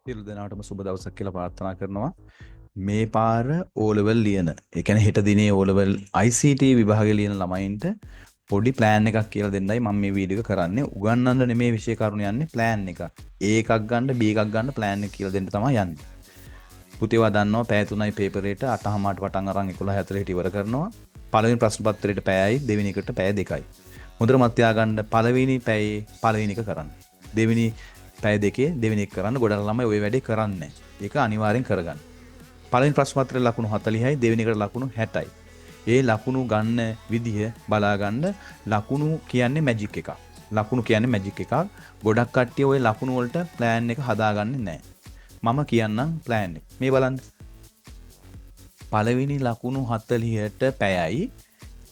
සියලු දෙනාටම සුබ දවසක් කියලා ප්‍රාර්ථනා කරනවා. මේ පාර O level ලියන, ඒ කියන්නේ හෙට දිනේ O level ICT විභාගේ ලියන ළමයින්ට පොඩි ප්ලෑන් එකක් කියලා දෙන්නයි මම මේ වීඩියෝ එක කරන්නේ. උගන්වන්න නෙමේ විෂය කරුණු යන්නේ ප්ලෑන් එක. A එකක් ගන්න B එකක් ගන්න ප්ලෑන් එක කියලා දෙන්න තමයි යන්නේ. පුතේවා දන්නවා පැය 3යි පේපර් එකට 8:00ට පටන් අරන් 11:40ට ඉවර කරනවා. පළවෙනි ප්‍රශ්න පත්‍රයට පැයයි, දෙවෙනි එකට පැය 2යි. හොඳට මත් තියාගන්න පළවෙනි පැයේ පළවෙනි එක කරන්න. දෙවෙනි පැය දෙකේ දෙවෙනි එක කරන්න. ගොඩක් ළමයි ওই වැඩේ කරන්නේ නැහැ. ඒක අනිවාර්යෙන් කරගන්න. පළවෙනි ප්‍රශ්න පත්‍රයේ ලකුණු 40යි, දෙවෙනි එකට ලකුණු 60යි. ඒ ලකුණු ගන්න විදිහ බලා ගන්න. ලකුණු කියන්නේ මැජික් එකක්. ලකුණු කියන්නේ මැජික් එකක්. ගොඩක් කට්ටිය ওই ලකුණු වලට ප්ලෑන් එක හදාගන්නේ නැහැ. මම කියන්නම් ප්ලෑන් එක. මේ බලන්න. පළවෙනි ලකුණු 40ට පැයයි.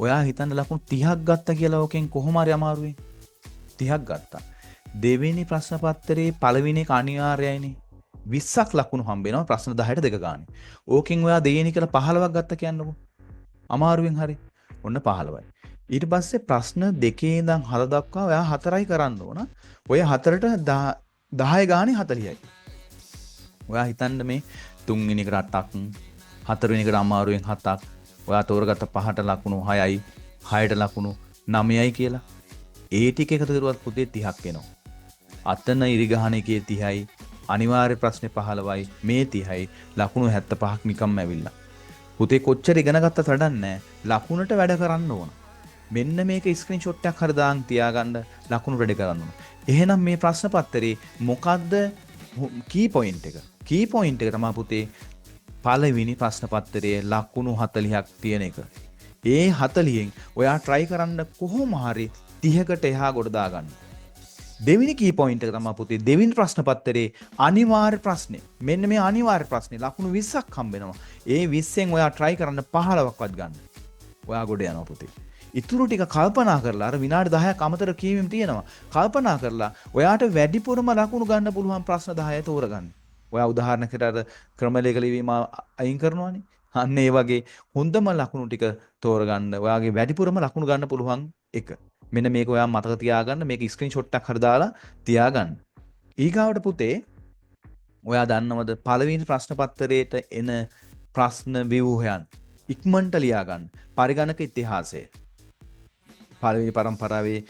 ඔයා හිතන්න ලකුණු 30ක් ගත්තා කියලා ඕකෙන් කොහොම හරි අමාරුයි. 30ක් ගත්තා. දෙවෙනි ප්‍රශ්න පත්‍රයේ පළවෙනි එක අනිවාර්යයිනේ. 20ක් ලකුණු හම්බ වෙනවා ප්‍රශ්න 10ට දෙක ගන්න. ඕකෙන් ඔයා දෙවෙනි කියලා 15ක් ගත්ත කියන්නකො. අමාරුවෙන් හරි. ඔන්න 15යි. ඊට පස්සේ ප්‍රශ්න දෙකේ ඉඳන් 4 දක්වා ඔයා 4යි කරන්න ඕන. ඔය 4ට 10 ගානේ 40යි. ඔයා හිතන්න මේ තුන්වෙනි එකට 8ක්, හතරවෙනි එකට අමාරුවෙන් 7ක්, ඔයා තෝරගත්ත 5ට ලකුණු 6යි, 6ට ලකුණු 9යි කියලා. ඒ ටික එකතු කරුවත් පුතේ 30ක් එනවා. අතන ඉරිගහන එකේ 30යි, අනිවාර්ය ප්‍රශ්නේ 15යි, මේ 30යි, ලකුණු 75ක් නිකම්ම ඇවිල්ලා. පුතේ කොච්චර ඉගෙන ගත්තත් වැඩක් නැහැ. ලකුණට වැඩ කරන්න ඕන. මෙන්න මේක ස්ක්‍රීන්ෂොට් එකක් හරි දාන් තියාගන්න ලකුණු වැඩ කරන්න ඕන. එහෙනම් මේ ප්‍රශ්න පත්‍රේ මොකද්ද කී පොයින්ට් එක? කී පොයින්ට් එක තමයි පුතේ පළවෙනි ප්‍රශ්න පත්‍රයේ ලකුණු 40ක් තියෙන එක. ඒ 40න් ඔයා try කරන්න කොහොම හරි 30කට එහා ගොඩ දාගන්න. දෙවෙනි කී පොයින්ට් එක තමයි පුතේ දෙවෙනි ප්‍රශ්න පත්‍රයේ අනිවාර්ය ප්‍රශ්නේ. මෙන්න මේ අනිවාර්ය ප්‍රශ්නේ ලකුණු 20ක් හම්බ වෙනවා. ඒ 20න් ඔයා try කරන්න 15ක්වත් ගන්න. ඔයා ගොඩ යනවා පුතේ. ඉතුරු ටික කල්පනා කරලා අර විනාඩි 10ක් අමතර කියවීම තියෙනවා. කල්පනා කරලා ඔයාට වැඩිපුරම ලකුණු ගන්න පුළුවන් ප්‍රශ්න 10 තෝරගන්න. ඔයා උදාහරණයකට අර ක්‍රමලේඛ ලිවීම අයින් කරනවානේ. අන්න ඒ වගේ හොඳම ලකුණු ටික තෝරගන්න. ඔයාගේ වැඩිපුරම ලකුණු ගන්න පුළුවන් එක. මෙන්න මේක ඔයා මතක තියාගන්න. මේක ස්ක්‍රීන්ෂොට් එකක් හරි දාලා තියාගන්න. ඊගාවට පුතේ ඔයා දන්නවද පළවෙනි ප්‍රශ්න පත්‍රයේට එන ප්‍රශ්න ව්‍යුහයන් ඉක්මනට ලියා ගන්න. පරිගණක ඉතිහාසය. පළවෙනි පරම්පරාවේ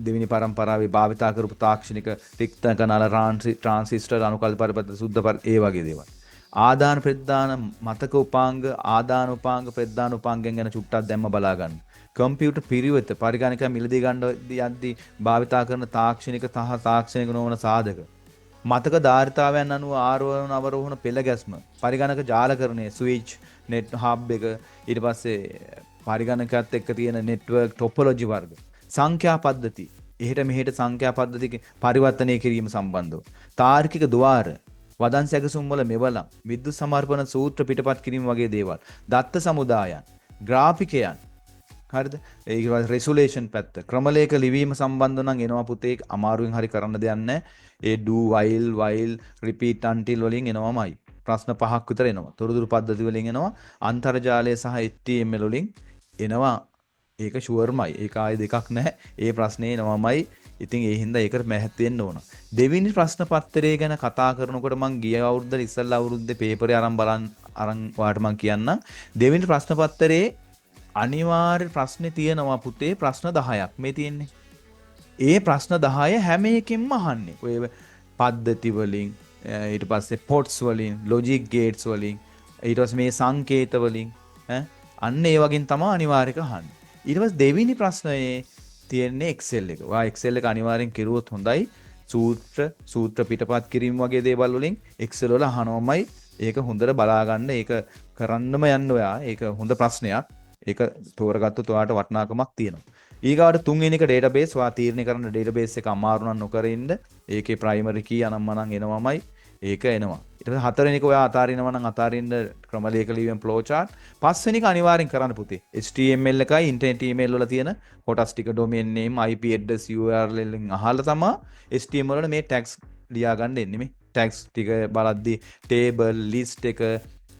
දෙවෙනි පරම්පරාවේ භාවිතා කරපු තාක්ෂණික රික්ත කනාල ට්‍රාන්සිස්ටර් අනුකල්ප පරිපත සුද්ධ ඒ වගේ දේවල්. ආදාන ප්‍රදාන මතක උපාංග ආදාන උපාංග ප්‍රදාන උපාංගයන් ගැන චුට්ටක් දැම්ම බලා ගන්න. කම්පියුටර් පිරිවෙත පරිගණක මිලදී ගන්න යද්දී භාවිතා කරන තාක්ෂණික සහ තාක්ෂණික නොවන සාධක. මතක ධාරිතාවයන් අනුව ආරෝහණ අවරෝහණ පෙළ ගැස්ම පරිගණක ජාලකරණය ස්විච් නෙට් හබ් එක ඊට පස්සේ පරිගණකයත් එක්ක තියෙන නෙට්වර්ක් ටොපොලොජි වර්ග සංඛ්‍යා පද්ධති එහෙට මෙහෙට සංඛ්‍යා පද්ධති පරිවර්තනය කිරීම සම්බන්ධව තාර්කික ద్వාර වදන් සැකසුම් වල මෙවලම් විද්‍යුත් සමර්පණ සූත්‍ර පිටපත් කිරීම වගේ දේවල් දත්ත සමුදායන් ග්‍රාෆිකයන් හරිද ඒ රෙසොලූෂන් පැත්ත ක්‍රමලේඛ ලිවීම සම්බන්ධව නම් එනවා පුතේ අමාරුවෙන් හරි කරන්න දෙයක් නැහැ ඒ do while repeat until වලින් එනවාමයි ප්‍රශ්න 5ක් විතර එනවා තොරතුරු පද්ධති වලින් එනවා අන්තර්ජාලය සහ HTML වලින් එනවා ඒක ෂුවර්මයි ඒක ආයේ දෙකක් නැහැ ඒ ප්‍රශ්නේ එනවාමයි ඉතින් ඒ හින්දා ඒකට මැහැත් වෙන්න ඕන දෙවෙනි ප්‍රශ්න පත්‍රය ගැන කතා කරනකොට මම ගිය අවුරුද්දේ ඉස්සෙල්ලා අවුරුද්දේ පේපරේ අරන් වාට මම කියන්නම් දෙවෙනි ප්‍රශ්න පත්‍රයේ අනිවාර්ය ප්‍රශ්නේ තියෙනවා පුතේ ප්‍රශ්න 10ක් මේ තියෙන්නේ. ඒ ප්‍රශ්න 10 හැම එකෙන්ම අහන්නේ. ඔය පද්ධති වලින් ඊට පස්සේ පොට්ස් වලින් ලොජික් ගේට්ස් වලින් ඊට පස්සේ මේ සංකේත වලින් අන්න ඒ වගේ තමයි අනිවාර්යක අහන්නේ. ඊට පස්සේ දෙවෙනි ප්‍රශ්නයේ තියෙන්නේ Excel එක. ඔයා Excel එක අනිවාර්යෙන් කෙරුවොත් හොඳයි. සූත්‍ර පිටපත් කිරීම වගේ දේවල් වලින් Excel වල අහනවමයි. ඒක හොඳට බලා ගන්න. ඒක කරන්නම යන්න ඔයා. ඒක හොඳ ප්‍රශ්නයක්. ඒක තෝරගත්තොත් ඔයාට වටිනාකමක් තියෙනවා. ඊගාවට තුන්වෙනි එක ඩේටාබේස් ඔයා තීරණය කරන ඩේටාබේස් එක අමාරු නම් නොකර ඉන්න. ඒකේ ප්‍රයිමරි කී අනම්මනම් එනවමයි. ඒක එනවා. ඊට පස්සේ හතරවෙනි එක ඔයා අතාරිනවා නම් අතාරින්න ක්‍රමලේඛ ලිවීම ෆ්ලෝ chart. පස්වෙනි එක අනිවාර්යෙන් කරන්න පුතේ. HTML එකයි ඉන්ටර්නෙට් ඊමේල් වල තියෙන කොටස් ටික domain name IP address URL වලින් අහලා තමයි HTML වල මේ tags ලියා ගන්න එන්නේ මේ. tags ටික බලද්දී table list එක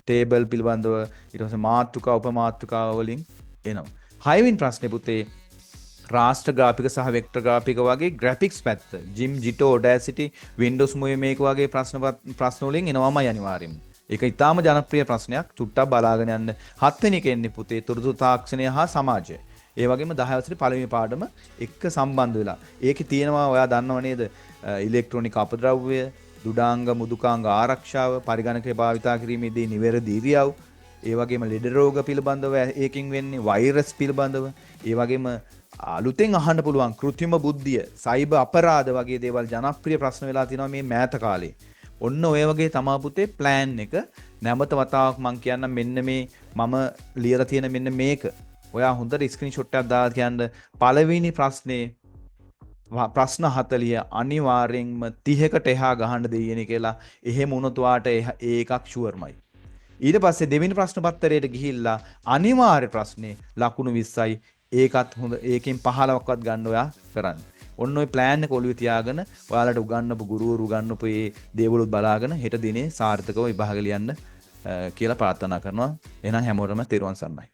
ටේබල් පිළිබඳව ඊට පස්සේ මාතෘකා උපමාතෘකා වලින් එනවා. 6 වෙනි ප්‍රශ්නේ පුතේ රාස්ට්‍ර ග්‍රාෆික සහ වෙක්ටර් ග්‍රාෆික වගේ ග්‍රැෆික්ස් පැත්ත ජිම් ජිටෝ ඔඩැසිටි වින්ඩෝස් මුවේ මේක වගේ ප්‍රශ්න වලින් එනවාමයි අනිවාර්යෙන්ම. ඒක ඉතාම ජනප්‍රිය ප්‍රශ්නයක්. චුට්ටක් බලාගෙන යන්න. 7 වෙනි එක එන්නේ පුතේ තොරතුරු තාක්ෂණය හා සමාජය. ඒ වගේම 10 වසරේ පළවෙනි පාඩම එක්ක සම්බන්ධ වෙලා. ඒකේ තියෙනවා ඔයා දන්නව නේද? ඉලෙක්ට්‍රොනික අපද්‍රව්‍ය, දුඩාංග මුදුකාංග ආරක්ෂාව, පරිගණකය භාවිතා කිරීමේදී නිවැරදි ඉරියව්, ඒ වගේම ලෙඩ රෝග පිළිබඳව ඒකින් වෙන්නේ වෛරස් පිළිබඳව, ඒ වගේම අලුතෙන් අහන්න පුළුවන් කෘත්‍රිම බුද්ධිය, සයිබර් අපරාධ වගේ දේවල් ජනප්‍රිය ප්‍රශ්න වෙලා තිනවා මේ මෑත කාලේ. ඔන්න ඔය වගේ තමා පුතේ ප්ලෑන් එක. නැවත වතාවක් මම කියන්නම් මෙන්න මේ මම ලියලා තියෙන මෙන්න මේක. ඔයා හොඳට ස්ක්‍රීන්ෂොට් එකක් දාලා කියන්න පළවෙනි ප්‍රශ්නේ ප්‍රශ්න 40 අනිවාර්යෙන්ම 30කට එහා ගහන්න දෙයියනේ කියලා. එහෙම වුණොත් වාට ඒකක් ෂුවර්මයි. ඊට පස්සේ දෙවෙනි ප්‍රශ්න පත්‍රයට ගිහිල්ලා අනිවාර්ය ප්‍රශ්නේ ලකුණු 20යි. ඒකත් හොඳ. ඒකෙන් 15ක්වත් ගන්න ඔයා කරන්න. ඔන්න ඔය ප්ලෑන් එක ඔළුවේ තියාගෙන ඔයාලට උගන්වපු ගුරුවරු උගන්වපු මේ දේවලුත් බලාගෙන හෙට දිනේ සාර්ථකව විභාග ලියන්න කියලා ප්‍රාර්ථනා කරනවා. එහෙනම් හැමෝටම තෙරුවන් සරණයි.